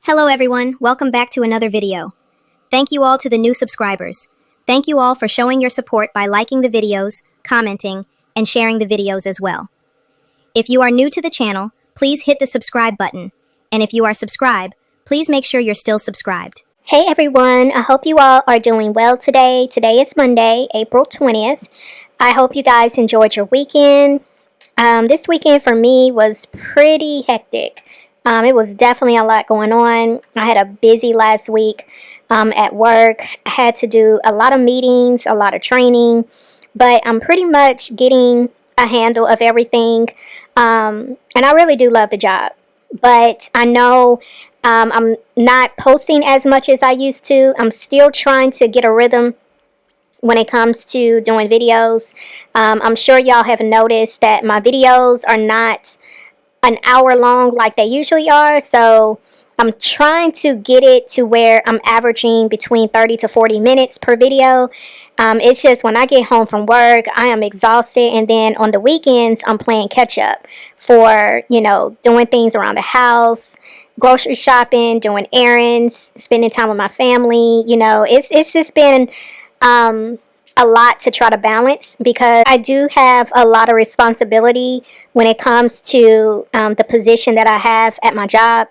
Hello everyone, welcome back to another video. Thank you all to the new subscribers. Thank you all for showing your support by liking the videos, commenting, and sharing the videos as well. If you are new to the channel, please hit the subscribe button. And if you are subscribed, please make sure you're still subscribed. Hey everyone, I hope you all are doing well today. Today is Monday, April 20th. I hope you guys enjoyed your weekend. This weekend for me was pretty hectic. It was definitely a lot going on. I had a busy last week at work. I had to do a lot of meetings, a lot of training, but I'm pretty much getting a handle of everything. And I really do love the job. But I know I'm not posting as much as I used to. I'm still trying to get a rhythm when it comes to doing videos. I'm sure y'all have noticed that my videos are not an hour long like they usually are, so I'm trying to get it to where I'm averaging between 30 to 40 minutes per video. It's just when I get home from work, I am exhausted, and then on the weekends, I'm playing catch up for, doing things around the house, grocery shopping, doing errands, spending time with my family. It's just been a lot to try to balance because I do have a lot of responsibility when it comes to the position that I have at my job.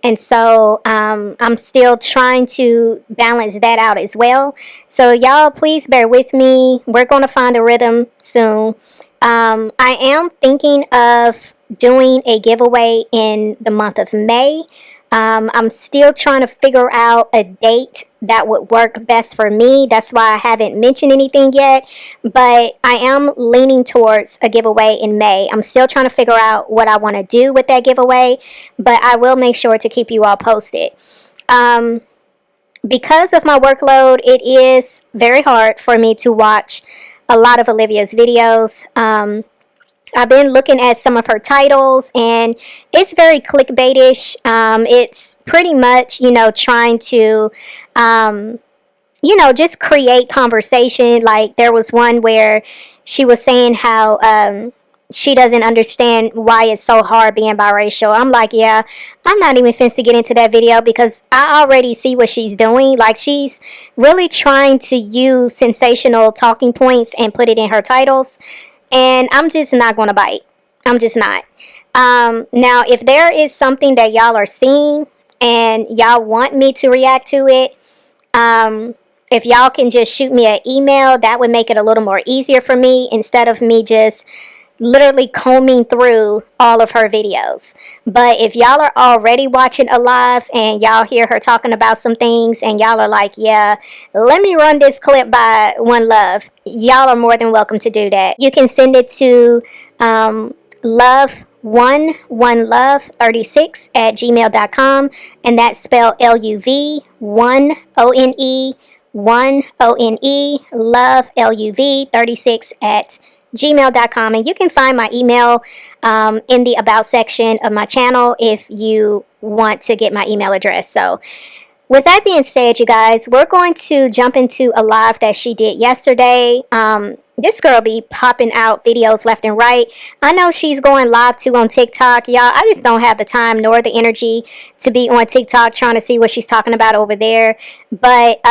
And so I'm still trying to balance that out as well. So y'all, please bear with me. We're going to find a rhythm soon. I am thinking of doing a giveaway in the month of May. I'm still trying to figure out a date that would work best for me. That's why I haven't mentioned anything yet, but I am leaning towards a giveaway in May. I'm still trying to figure out what I want to do with that giveaway, but I will make sure to keep you all posted. Because of my workload, it is very hard for me to watch a lot of Olivia's videos. I've been looking at some of her titles, and it's very clickbaitish. It's pretty much, trying to, just create conversation. Like there was one where she was saying how she doesn't understand why it's so hard being biracial. I'm like, yeah, I'm not even finna to get into that video because I already see what she's doing. Like she's really trying to use sensational talking points and put it in her titles. And I'm just not going to bite. I'm just not. Now, if there is something that y'all are seeing and y'all want me to react to it, if y'all can just shoot me an email, that would make it a little more easier for me instead of me just literally combing through all of her videos. But if y'all are already watching Alive and y'all hear her talking about some things and y'all are like, yeah, let me run this clip by OneLove, y'all are more than welcome to do that. You can send it to OneLove36 at gmail.com, and that's spelled LUV, 1 ONE, 1 ONE, love, LUV 36 at gmail.com, and you can find my email in the about section of my channel if you want to get my email address. So with that being said, you guys, we're going to jump into a live that she did yesterday. This girl be popping out videos left and right. I know she's going live too on TikTok. Y'all, I just don't have the time nor the energy to be on TikTok trying to see what she's talking about over there. But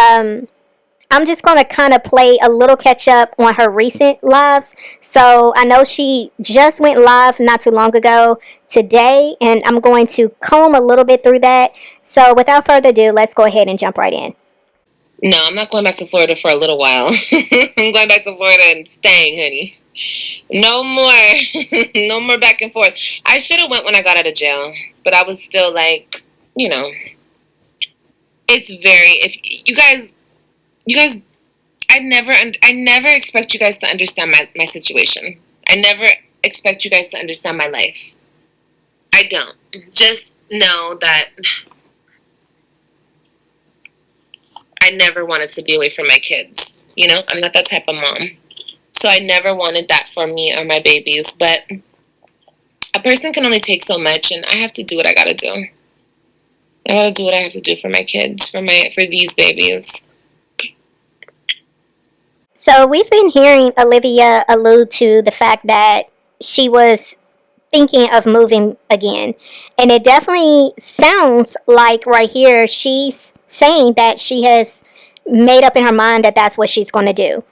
I'm just going to kind of play a little catch up on her recent lives. So I know she just went live not too long ago today, and I'm going to comb a little bit through that. So without further ado, let's go ahead and jump right in. No, I'm not going back to Florida for a little while. I'm going back to Florida and staying, honey. No more. No more back and forth. I should have went when I got out of jail, but I was still like, it's very, if you guys, I never expect you guys to understand my situation. I never expect you guys to understand my life. I don't. Just know that I never wanted to be away from my kids. I'm not that type of mom. So I never wanted that for me or my babies. But a person can only take so much, and I have to do what I gotta do. I gotta do what I have to do for my kids, for these babies. So we've been hearing Olivia allude to the fact that she was thinking of moving again. And it definitely sounds like right here she's saying that she has made up in her mind that that's what she's going to do.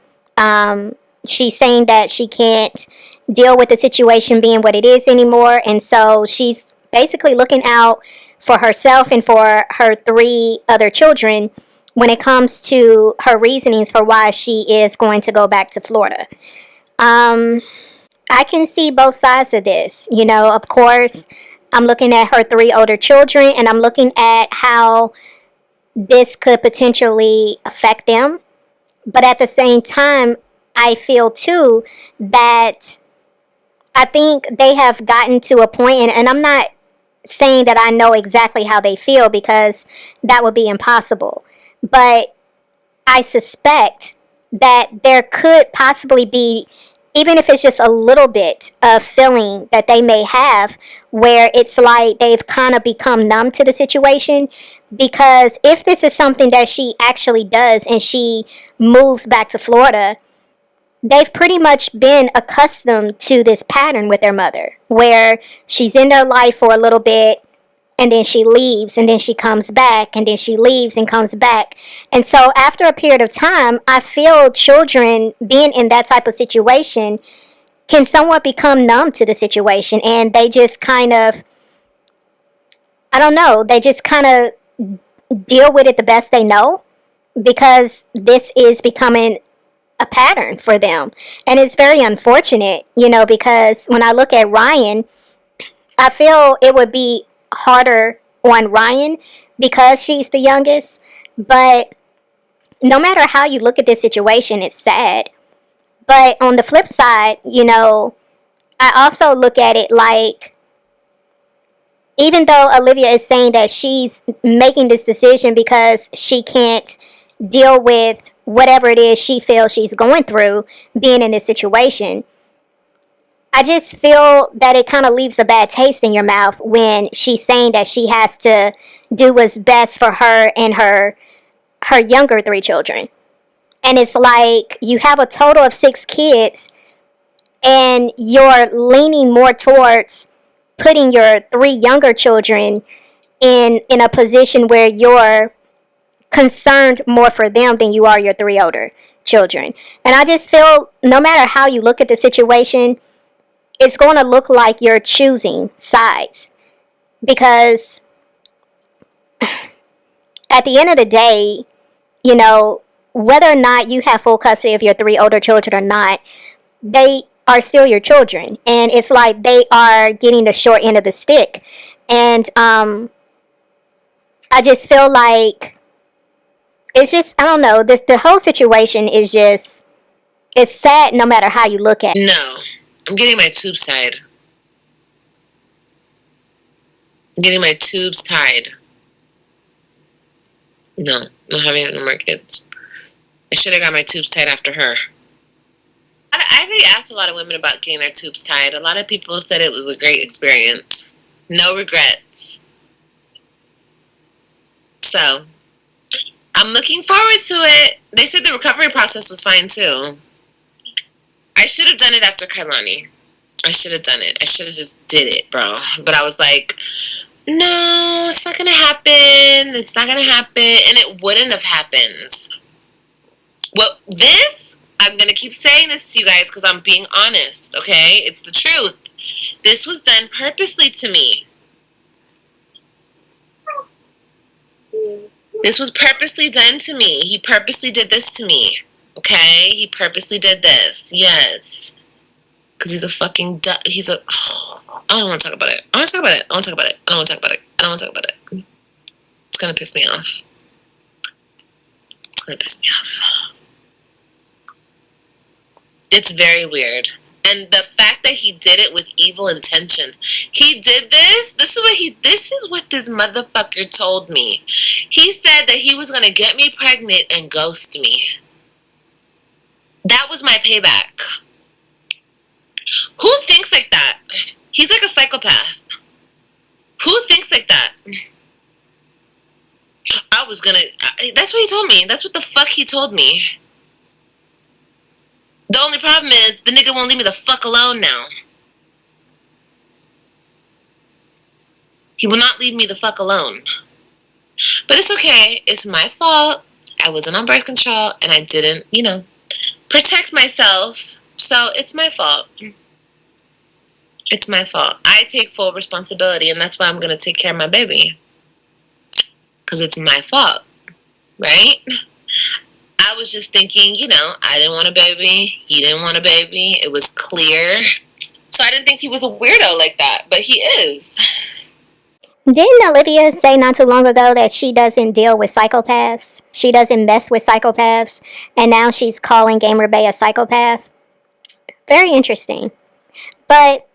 She's saying that she can't deal with the situation being what it is anymore. And so she's basically looking out for herself and for her 3 other children when it comes to her reasonings for why she is going to go back to Florida. I can see both sides of this. You know, of course, I'm looking at her 3 older children and I'm looking at how this could potentially affect them. But at the same time, I feel too that I think they have gotten to a point, and I'm not saying that I know exactly how they feel because that would be impossible. But I suspect that there could possibly be, even if it's just a little bit of feeling that they may have, where it's like they've kind of become numb to the situation. Because if this is something that she actually does and she moves back to Florida, they've pretty much been accustomed to this pattern with their mother, where she's in their life for a little bit, and then she leaves, and then she comes back, and then she leaves and comes back. And so after a period of time, I feel children being in that type of situation can somewhat become numb to the situation, and they just kind of, I don't know, they just kind of deal with it the best they know, because this is becoming a pattern for them. And it's very unfortunate, you know, because when I look at Ryan, I feel it would be harder on Ryan because she's the youngest. But no matter how you look at this situation, it's sad. But on the flip side, you know, I also look at it like, even though Olivia is saying that she's making this decision because she can't deal with whatever it is she feels she's going through being in this situation, I just feel that it kind of leaves a bad taste in your mouth when she's saying that she has to do what's best for her and her younger 3 children. And it's like you have a total of 6 kids and you're leaning more towards putting your 3 younger children in a position where you're concerned more for them than you are your 3 older children. And I just feel no matter how you look at the situation, it's going to look like you're choosing sides. Because at the end of the day, you know, whether or not you have full custody of your 3 older children or not, they are still your children. And it's like they are getting the short end of the stick. And I just feel like it's just, I don't know, the whole situation is just, it's sad no matter how you look at it. No, I'm getting my tubes tied. I'm getting my tubes tied. No, I'm not having no more kids. I should have got my tubes tied after her. I already asked a lot of women about getting their tubes tied. A lot of people said it was a great experience. No regrets. So, I'm looking forward to it. They said the recovery process was fine too. I should have done it after Kailani. I should have done it. I should have just did it, bro. But I was like, no, it's not going to happen. It's not going to happen. And it wouldn't have happened. Well, I'm going to keep saying this to you guys because I'm being honest, okay? It's the truth. This was done purposely to me. This was purposely done to me. He purposely did this to me. Okay? He purposely did this. Yes. Because he's a fucking... I don't want to talk about it. I don't want to talk about it. I don't want to talk about it. I don't want to talk about it. I don't want to talk about it. It's going to piss me off. It's going to piss me off. It's very weird. And the fact that he did it with evil intentions. He did this. This is what this motherfucker told me. He said that he was going to get me pregnant and ghost me. That was my payback. Who thinks like that? He's like a psychopath. Who thinks like that? That's what he told me. That's what the fuck he told me. The only problem is the nigga won't leave me the fuck alone now. He will not leave me the fuck alone. But it's okay. It's my fault. I wasn't on birth control and I didn't, protect myself. So it's my fault. It's my fault. I take full responsibility, and that's why I'm going to take care of my baby. Because it's my fault. Right? I was just thinking, I didn't want a baby. He didn't want a baby. It was clear. So I didn't think he was a weirdo like that. But he is. Didn't Olivia say not too long ago that she doesn't deal with psychopaths? She doesn't mess with psychopaths. And now she's calling Gamer Bay a psychopath? Very interesting. But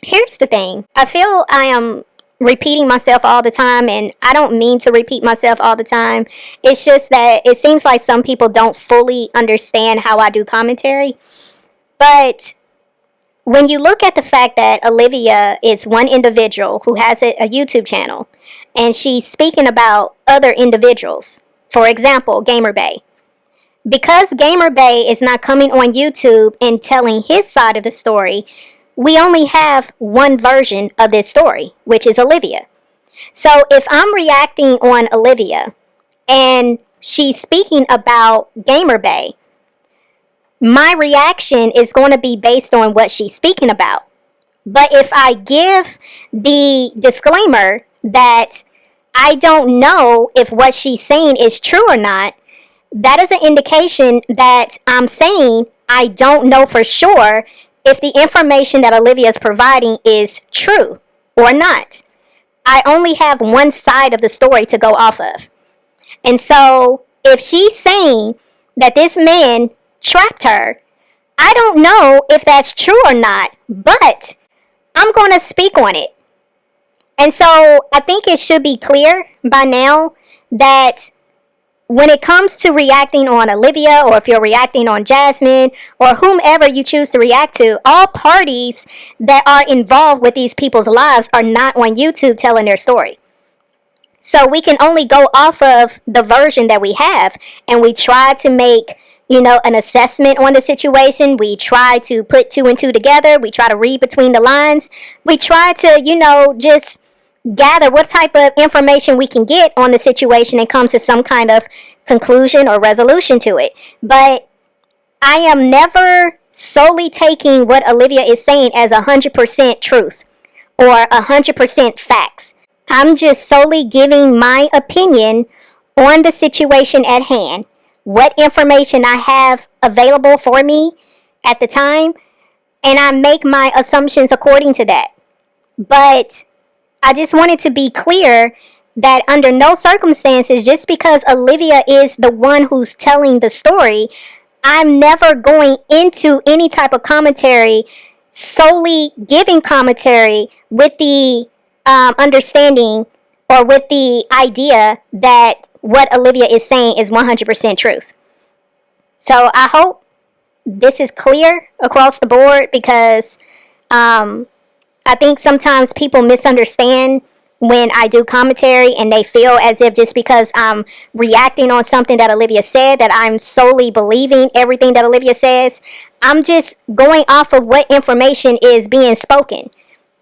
here's the thing. I feel I am repeating myself all the time, and I don't mean to repeat myself all the time. It's just that it seems like some people don't fully understand how I do commentary. But when you look at the fact that Olivia is one individual who has a YouTube channel, and she's speaking about other individuals, for example, Gamer Bay. Because Gamer Bay is not coming on YouTube and telling his side of the story, we only have one version of this story, which is Olivia. So if I'm reacting on Olivia and she's speaking about Gamer Bay, my reaction is going to be based on what she's speaking about. But if I give the disclaimer that I don't know if what she's saying is true or not, that is an indication that I'm saying I don't know for sure if the information that Olivia is providing is true or not. I only have one side of the story to go off of. And so if she's saying that this man trapped her, I don't know if that's true or not, but I'm going to speak on it. And so I think it should be clear by now that when it comes to reacting on Olivia, or if you're reacting on Jasmine, or whomever you choose to react to, all parties that are involved with these people's lives are not on YouTube telling their story. So we can only go off of the version that we have, and we try to make, an assessment on the situation. We try to put two and two together. We try to read between the lines. We try to, just gather what type of information we can get on the situation and come to some kind of conclusion or resolution to it. But I am never solely taking what Olivia is saying as 100% truth or 100% facts. I'm just solely giving my opinion on the situation at hand, what information I have available for me at the time, and I make my assumptions according to that. But I just wanted to be clear that under no circumstances, just because Olivia is the one who's telling the story, I'm never going into any type of commentary solely giving commentary with the understanding or with the idea that what Olivia is saying is 100% truth. So I hope this is clear across the board, because I think sometimes people misunderstand when I do commentary, and they feel as if just because I'm reacting on something that Olivia said, that I'm solely believing everything that Olivia says. I'm just going off of what information is being spoken.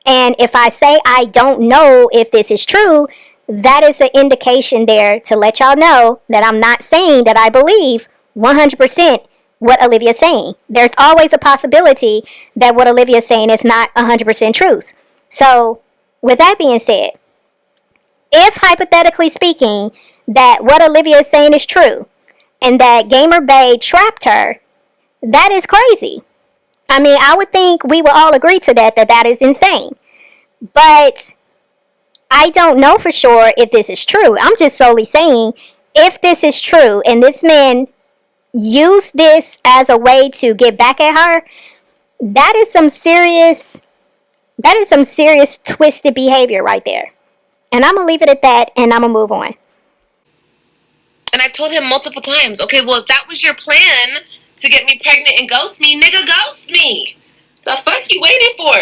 And if I say I don't know if this is true, that is an indication there to let y'all know that I'm not saying that I believe 100% what Olivia is saying. There's always a possibility that what Olivia is saying is not 100% truth. So, with that being said, if hypothetically speaking, that what Olivia is saying is true, and that Gamer Bay trapped her, that is crazy. I mean, I would think we would all agree to that is insane. But I don't know for sure if this is true. I'm just solely saying, if this is true, and this man used this as a way to get back at her, that is some serious twisted behavior right there. And I'm going to leave it at that, and I'm going to move on. And I've told him multiple times, okay, well, if that was your plan to get me pregnant and ghost me, nigga, ghost me. The fuck you waiting for?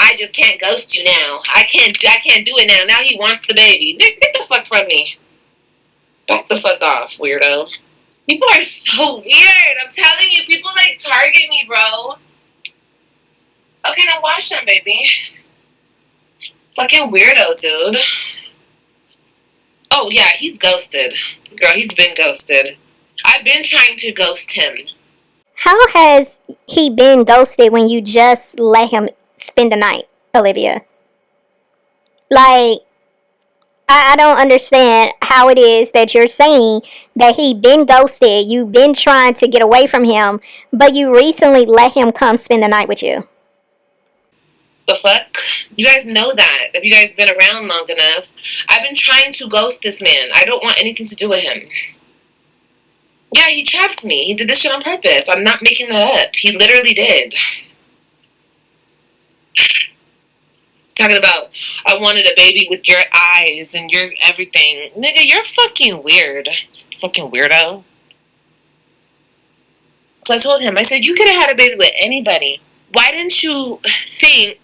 I just can't ghost you now. I can't do it now. Now he wants the baby. Nigga, get the fuck from me. Back the fuck off, weirdo. People are so weird. I'm telling you, people target me, bro. Okay, now wash them, baby. Fucking weirdo, dude. Oh, yeah, he's ghosted. Girl, he's been ghosted. I've been trying to ghost him. How has he been ghosted when you just let him spend the night, Olivia? Like, I don't understand how it is that you're saying that he been ghosted, you've been trying to get away from him, but you recently let him come spend the night with you. The fuck? You guys know that. If you guys been around long enough, I've been trying to ghost this man. I don't want anything to do with him. Yeah, he trapped me. He did this shit on purpose. I'm not making that up. He literally did. Talking about, I wanted a baby with your eyes and your everything. Nigga, you're fucking weird. Fucking weirdo. So I told him, I said, you could have had a baby with anybody. Why didn't you think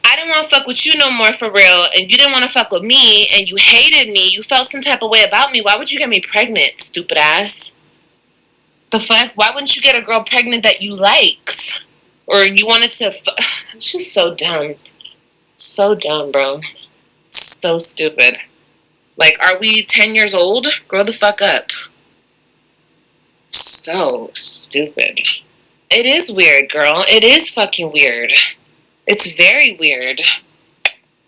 I didn't want to fuck with you no more for real, and you didn't want to fuck with me, and you hated me, you felt some type of way about me? Why would you get me pregnant, stupid ass? The fuck? Why wouldn't you get a girl pregnant that you liked? Or you wanted to it's just so dumb. So dumb, bro. So stupid. Like, are we 10 years old? Grow the fuck up. So stupid. It is weird, girl. It is fucking weird. It's very weird.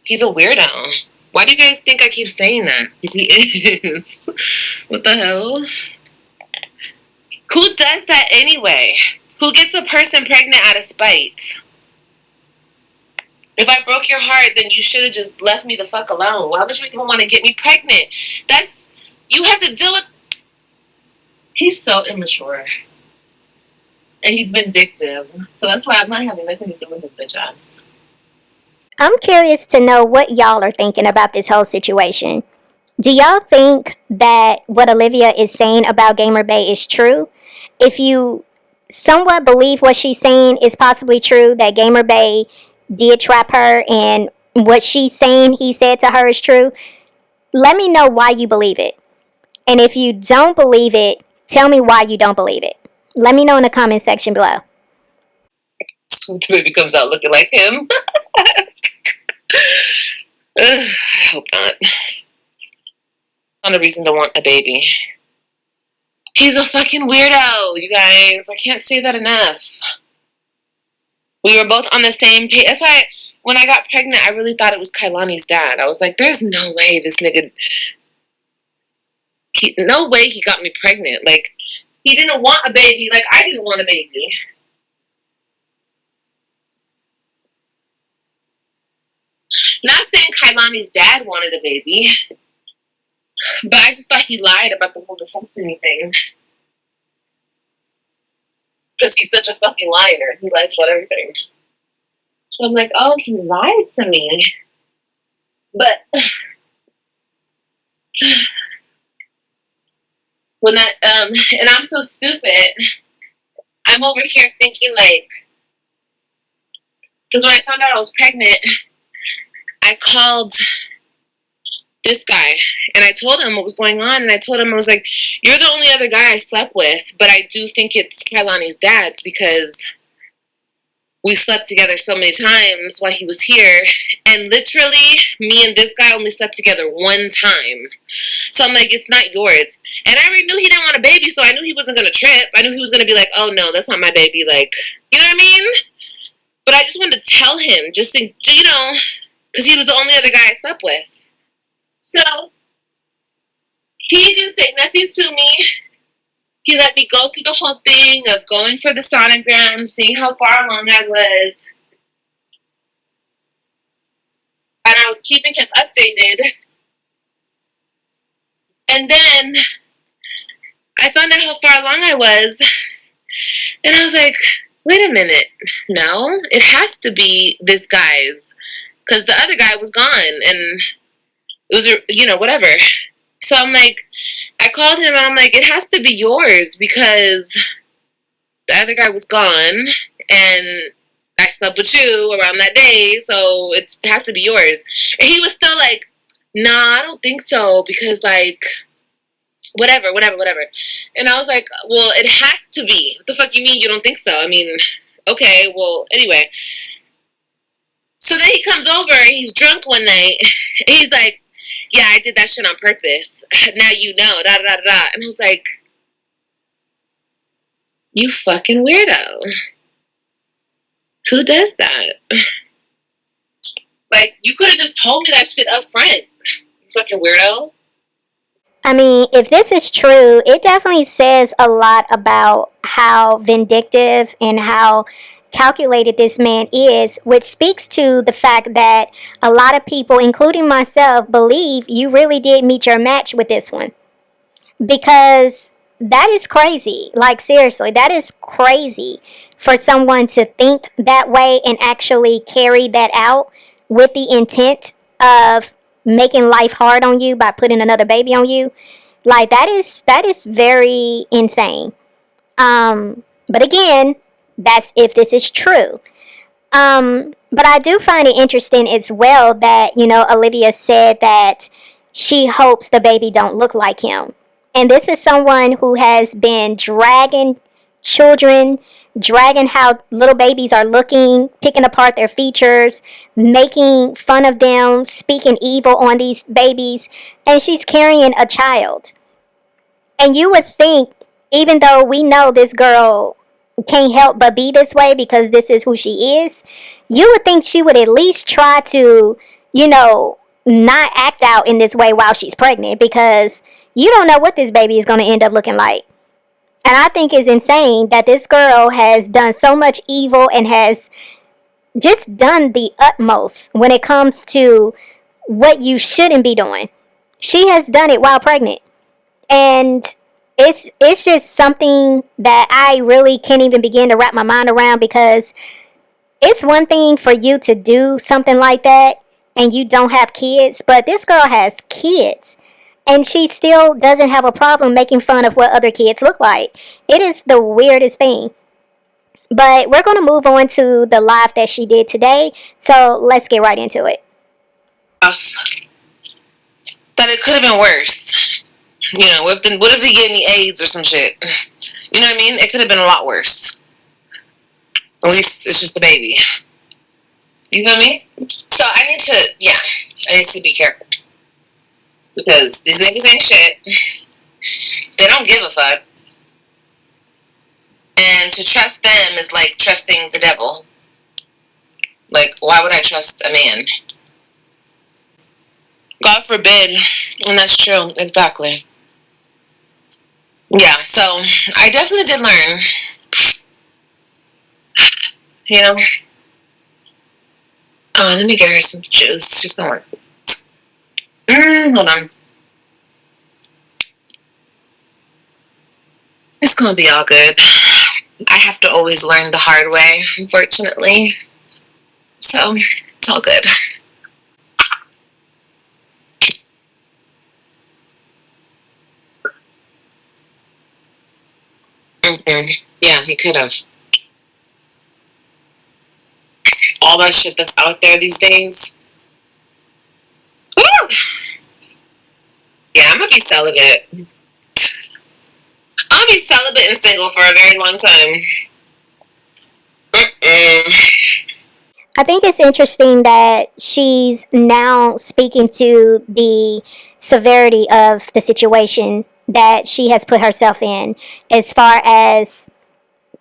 He's a weirdo. Why do you guys think I keep saying that? Because he is. What the hell? Who does that anyway? Who gets a person pregnant out of spite? If I broke your heart, then you should have just left me the fuck alone. Why would you even want to get me pregnant? That's... You have to deal with... He's so immature. And he's vindictive. So that's why I'm not having nothing to do with his bitch ass. I'm curious to know what y'all are thinking about this whole situation. Do y'all think that what Olivia is saying about Gamer Bay is true? If you somewhat believe what she's saying is possibly true, that Gamer Bay did trap her and what she's saying he said to her is true, let me know why you believe it. And if you don't believe it, tell me why you don't believe it. Let me know in the comment section below. Baby comes out looking like him. I hope not. Not a reason to want a baby. He's a fucking weirdo, you guys. I can't say that enough. We were both on the same page. That's why when I got pregnant, I really thought it was Kailani's dad. I was like, there's no way this nigga... no way he got me pregnant. Like, he didn't want a baby. Like, I didn't want a baby. Not saying Kailani's dad wanted a baby. But I just thought he lied about the whole vasectomy thing. Because he's such a fucking liar. He lies about everything. So I'm like, oh, he lied to me. But when that and I'm so stupid. I'm over here thinking like, because when I found out I was pregnant, I called this guy and I told him what was going on, and I told him, I was like, you're the only other guy I slept with, but I do think it's Kailani's dad's because we slept together so many times while he was here, and literally me and this guy only slept together one time. So I'm like, it's not yours. And I already knew he didn't want a baby, so I knew he wasn't going to trip. I knew he was going to be like, oh no, that's not my baby. Like, you know what I mean? But I just wanted to tell him, just to, you know, because he was the only other guy I slept with. So he didn't say nothing to me. He let me go through the whole thing of going for the sonogram, seeing how far along I was. And I was keeping him updated. And then I found out how far along I was. And I was like, wait a minute. No, it has to be this guy's. Because the other guy was gone. And it was, you know, whatever. So I'm like, I called him and I'm like, it has to be yours because the other guy was gone and I slept with you around that day, so it has to be yours. And he was still like, nah, I don't think so because like, whatever. And I was like, well, it has to be. What the fuck you mean you don't think so? I mean, okay, well, anyway. So then he comes over, he's drunk one night, and he's like, yeah, I did that shit on purpose. Now you know, da da da da. And I was like, you fucking weirdo. Who does that? Like, you could have just told me that shit up front. You fucking weirdo. I mean, if this is true, it definitely says a lot about how vindictive and how calculated this man is, which speaks to the fact that a lot of people, including myself, believe you really did meet your match with this one. Because that is crazy. Like, seriously, that is crazy for someone to think that way and actually carry that out with the intent of making life hard on you by putting another baby on you. Like, that is very insane. But again, that's if this is true. But I do find it interesting as well that, Olivia said that she hopes the baby don't look like him. And this is someone who has been dragging children, dragging how little babies are looking, picking apart their features, making fun of them, speaking evil on these babies, and she's carrying a child. And you would think, even though we know this girl can't help but be this way because this is who she is, you would think she would at least try to, not act out in this way while she's pregnant, because you don't know what this baby is going to end up looking like. And I think it's insane that this girl has done so much evil and has just done the utmost when it comes to what you shouldn't be doing. She has done it while pregnant. And it's just something that I really can't even begin to wrap my mind around, because it's one thing for you to do something like that and you don't have kids, but this girl has kids. And she still doesn't have a problem making fun of what other kids look like. It is the weirdest thing. But we're going to move on to the live that she did today. So let's get right into it. That it could have been worse. What if he gave me AIDS or some shit? You know what I mean? It could have been a lot worse. At least it's just a baby. You feel me? So I need to be careful. Because these niggas ain't shit. They don't give a fuck. And to trust them is like trusting the devil. Like, why would I trust a man? God forbid. And that's true. Exactly. Yeah, so I definitely did learn. Oh, let me get her some juice. She's gonna work. Hold on. It's gonna be all good. I have to always learn the hard way, unfortunately. So, it's all good. Yeah, he could have. All that shit that's out there these days. Woo! Yeah, I'm gonna be celibate. I'm gonna be celibate and single for a very long time. I think it's interesting that she's now speaking to the severity of the situation that she has put herself in, as far as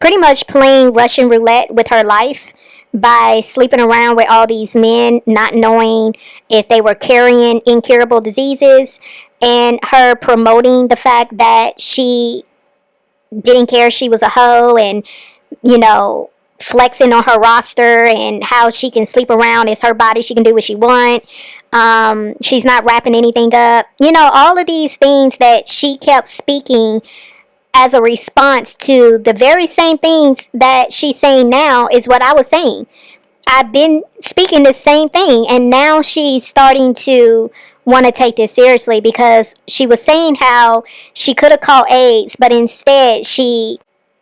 pretty much playing Russian roulette with her life by sleeping around with all these men, not knowing if they were carrying incurable diseases, and her promoting the fact that she didn't care she was a hoe, and flexing on her roster and how she can sleep around. It's her body, she can do what she want. She's not wrapping anything up. All of these things that she kept speaking as a response to the very same things that she's saying now is what I was saying. I've been speaking the same thing, and now she's starting to want to take this seriously, because she was saying how she could have caught AIDS, but instead she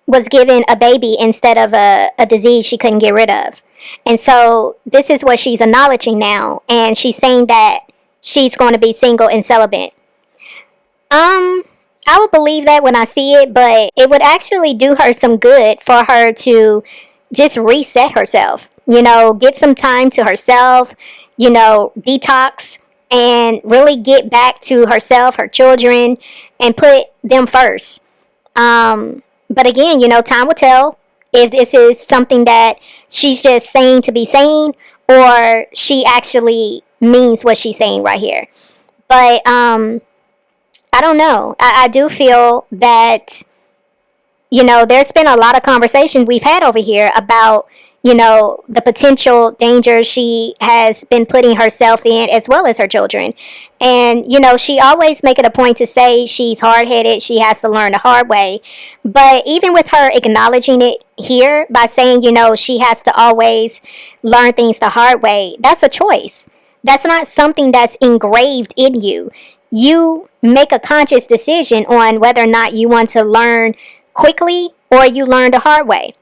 was given a baby instead of a disease she couldn't get rid of. And so this is what she's acknowledging now, and she's saying that she's going to be single and celibate. I would believe that when I see it, but it would actually do her some good for her to just reset herself. get some time to herself, detox, and really get back to herself, her children, and put them first. But again, time will tell if this is something that she's just saying to be saying, or she actually means what she's saying right here. But I don't know. I do feel that there's been a lot of conversation we've had over here about, the potential danger she has been putting herself in as well as her children. And, she always make it a point to say she's hard headed, she has to learn the hard way. But even with her acknowledging it here by saying, she has to always learn things the hard way, that's a choice. That's not something that's engraved in you. You make a conscious decision on whether or not you want to learn quickly or you learn the hard way.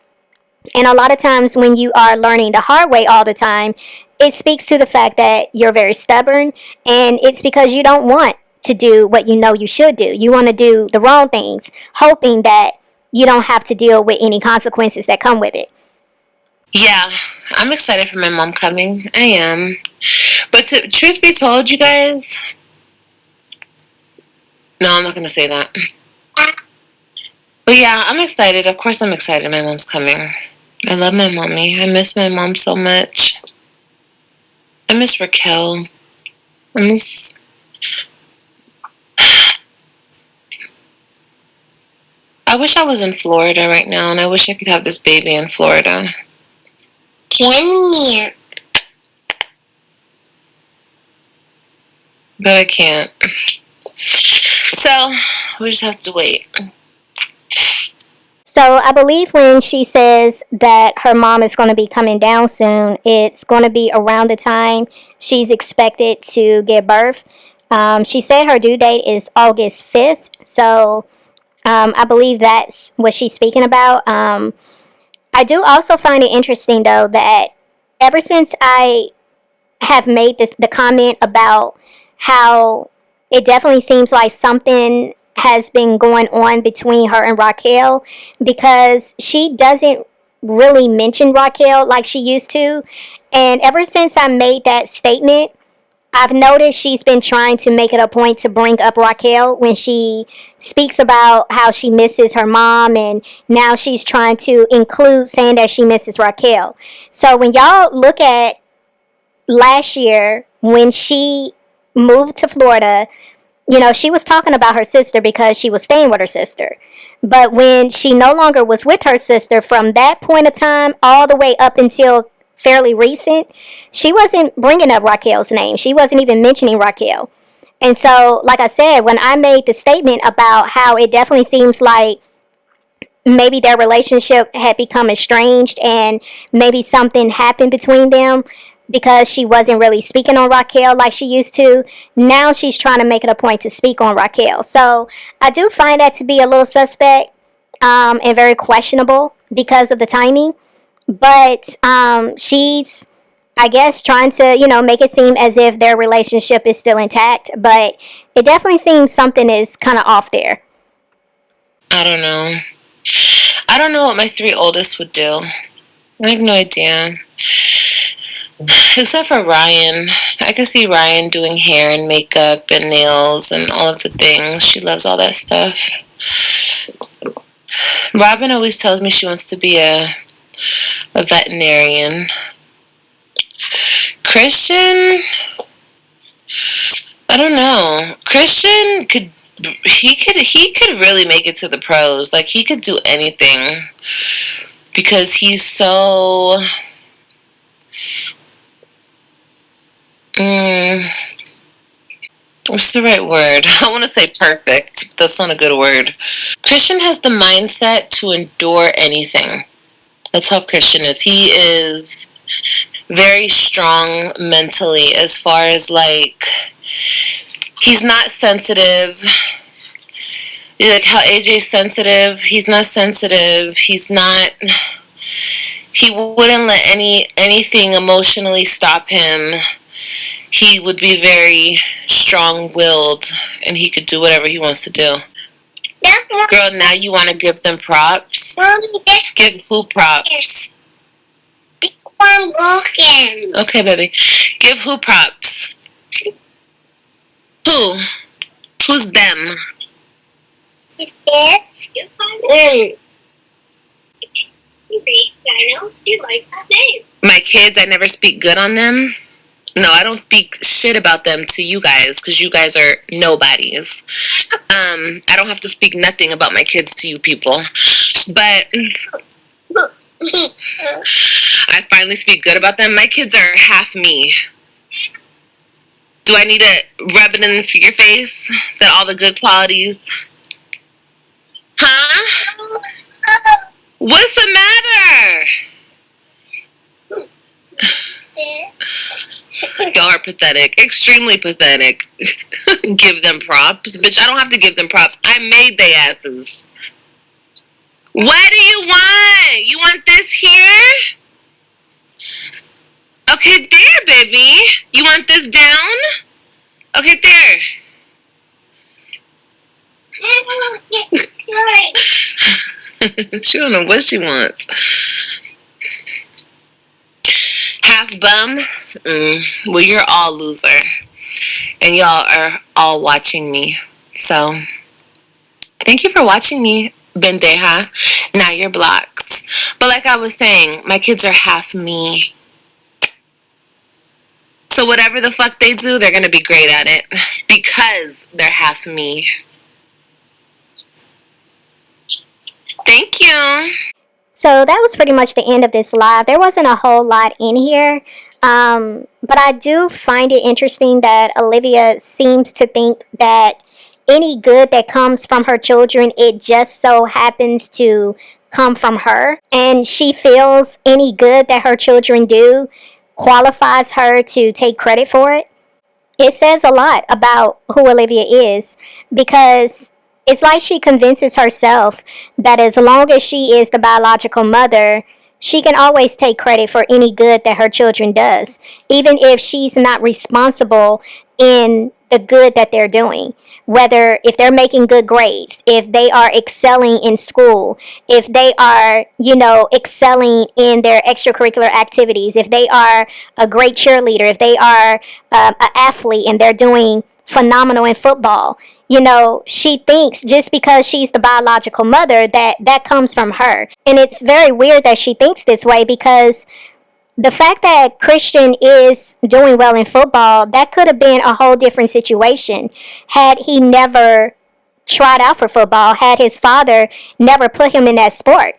And a lot of times when you are learning the hard way all the time, it speaks to the fact that you're very stubborn, and it's because you don't want to do what you know you should do. You want to do the wrong things, hoping that you don't have to deal with any consequences that come with it. Yeah, I'm excited for my mom coming. I am. But truth be told, you guys, no, I'm not going to say that. But yeah, I'm excited. Of course I'm excited my mom's coming. I love my mommy. I miss my mom so much. I miss Raquel. I wish I was in Florida right now, and I wish I could have this baby in Florida. Can but I can't. So, we just have to wait. So I believe when she says that her mom is going to be coming down soon, it's going to be around the time she's expected to give birth. She said her due date is August 5th. So I believe that's what she's speaking about. I do also find it interesting, though, that ever since I have made the comment about how it definitely seems like something has been going on between her and Raquel, because she doesn't really mention Raquel like she used to. And ever since I made that statement, I've noticed she's been trying to make it a point to bring up Raquel when she speaks about how she misses her mom, and now she's trying to include saying that she misses Raquel. So when y'all look at last year when she moved to Florida, she was talking about her sister because she was staying with her sister. But when she no longer was with her sister, from that point of time all the way up until fairly recent, she wasn't bringing up Raquel's name. She wasn't even mentioning Raquel. And so, like I said, when I made the statement about how it definitely seems like maybe their relationship had become estranged and maybe something happened between them, because she wasn't really speaking on Raquel like she used to, now she's trying to make it a point to speak on Raquel. So I do find that to be a little suspect, and very questionable because of the timing. But she's, I guess, trying to, make it seem as if their relationship is still intact. But it definitely seems something is kind of off there. I don't know. I don't know what my 3 oldest would do. I have no idea. Except for Ryan. I could see Ryan doing hair and makeup and nails and all of the things. She loves all that stuff. Robin always tells me she wants to be a veterinarian. Christian, I don't know. Christian could really make it to the pros. Like, he could do anything because he's so what's the right word? I want to say perfect, but that's not a good word. Christian has the mindset to endure anything. That's how Christian is. He is very strong mentally, as far as, like, he's not sensitive. Like how AJ's sensitive. He's not sensitive. He wouldn't let anything emotionally stop him. He would be very strong-willed, and he could do whatever he wants to do. Girl, now you want to give them props? Give who props? I'm broken. Okay, baby. Give who props? Who? Who's them? This. You like that name. My kids, I never speak good on them. No, I don't speak shit about them to you guys because you guys are nobodies. I don't have to speak nothing about my kids to you people. But I finally speak good about them. My kids are half me. Do I need to rub it in your face? That all the good qualities? Huh? What's the matter? Y'all are pathetic. Extremely pathetic. Give them props. Bitch, I don't have to give them props. I made they asses. What do you want? You want this here? Okay, there, baby. You want this down? Okay, there. She don't know what she wants. Half bum? Well, you're all loser. And y'all are all watching me. So, thank you for watching me, Bendeja. Now you're blocked. But like I was saying, my kids are half me. So whatever the fuck they do, they're going to be great at it. Because they're half me. Thank you. So that was pretty much the end of this live. There wasn't a whole lot in here. But I do find it interesting that Olivia seems to think that any good that comes from her children, it just so happens to come from her. And she feels any good that her children do qualifies her to take credit for it. It says a lot about who Olivia is, because it's like she convinces herself that as long as she is the biological mother, she can always take credit for any good that her children does, even if she's not responsible in the good that they're doing. Whether if they're making good grades, if they are excelling in school, if they are, excelling in their extracurricular activities, if they are a great cheerleader, if they are an athlete and they're doing phenomenal in football. She thinks just because she's the biological mother that comes from her. And it's very weird that she thinks this way, because the fact that Christian is doing well in football, that could have been a whole different situation had he never tried out for football, had his father never put him in that sport.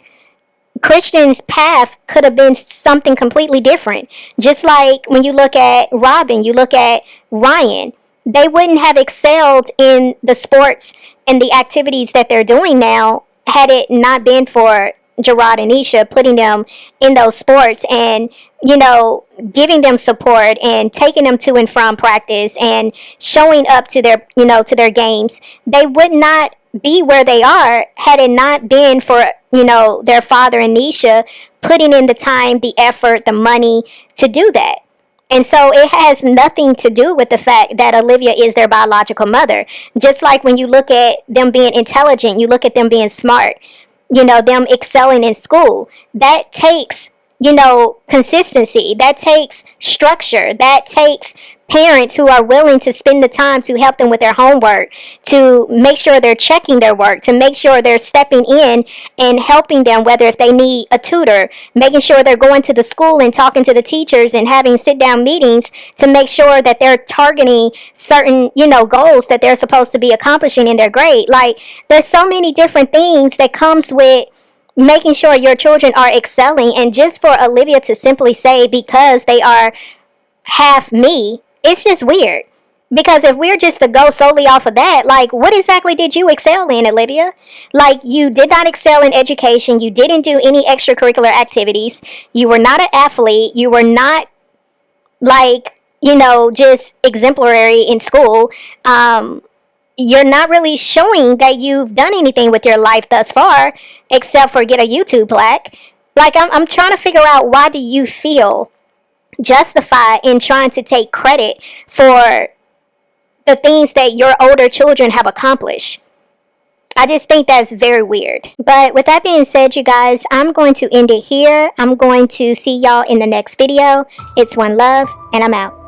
Christian's path could have been something completely different. Just like when you look at Robin, you look at Ryan, they wouldn't have excelled in the sports and the activities that they're doing now had it not been for Gerard and Nisha putting them in those sports and, giving them support and taking them to and from practice and showing up to their, to their games. They would not be where they are had it not been for, their father and Nisha putting in the time, the effort, the money to do that. And so it has nothing to do with the fact that Olivia is their biological mother. Just like when you look at them being intelligent, you look at them being smart, them excelling in school. That takes, consistency. That takes structure. That takes parents who are willing to spend the time to help them with their homework, to make sure they're checking their work, to make sure they're stepping in and helping them, whether if they need a tutor, making sure they're going to the school and talking to the teachers and having sit-down meetings to make sure that they're targeting certain, goals that they're supposed to be accomplishing in their grade. Like, there's so many different things that comes with making sure your children are excelling. And just for Olivia to simply say because they are half me, it's just weird. Because if we're just to go solely off of that, like, what exactly did you excel in, Olivia? Like, you did not excel in education. You didn't do any extracurricular activities. You were not an athlete. You were not, like, just exemplary in school. You're not really showing that you've done anything with your life thus far, except for get a YouTube plaque. Like, I'm trying to figure out, why do you feel justified in trying to take credit for the things that your older children have accomplished? I just think that's very weird. But with that being said, you guys, I'm going to end it here. I'm going to see y'all in the next video. It's One Love, and I'm out.